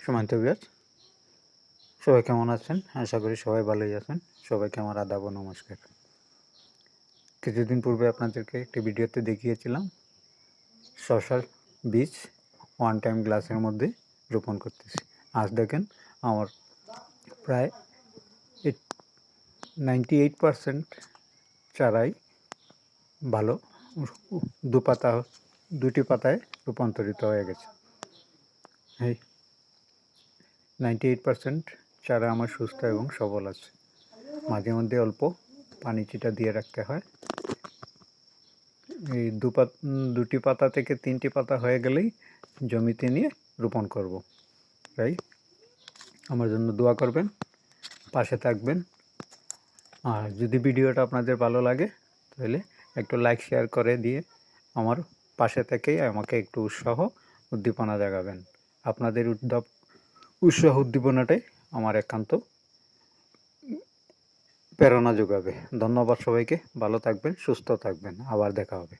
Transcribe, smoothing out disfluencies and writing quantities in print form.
Sumanta viewers, সবাই কেমন আছেন? আশা করি সবাই ভালোই আছেন। সবাইকে আমার আদাব ও নমস্কার। কিছুদিন পূর্বে আপনাদেরকে একটি ভিডিওতে দেখিয়েছিলাম শসার বীজ ওয়ান টাইম গ্লাসের মধ্যে রোপণ করতেছি। আজ দেখেন আমার প্রায় 98% চারাই ভালো দুটি পাতায় রূপান্তরিত হয়ে গেছে। এই 98% চারা আমার সুস্থ এবং সবল আছে। মাঝে মধ্যে অল্প পানি ছিটা দিয়ে রাখতে হয়। এই দুটি পাতা থেকে 3টি পাতা হয়ে গেলেই জমিতে নিয়ে রোপণ করব। তাই আমার জন্য দোয়া করবেন, পাশে থাকবেন। আর যদি ভিডিওটা আপনাদের ভালো লাগে তাহলে একটু লাইক শেয়ার করে দিয়ে আমার পাশে থেকেই আমাকে একটু উদ্দীপনা জাগাবেন। আপনাদের উৎসাহ উদ্দীপনাটাই আমার একান্ত প্রেরণা যোগাবে। ধন্যবাদ সবাইকে। ভালো থাকবেন, সুস্থ থাকবেন। আবার দেখা হবে।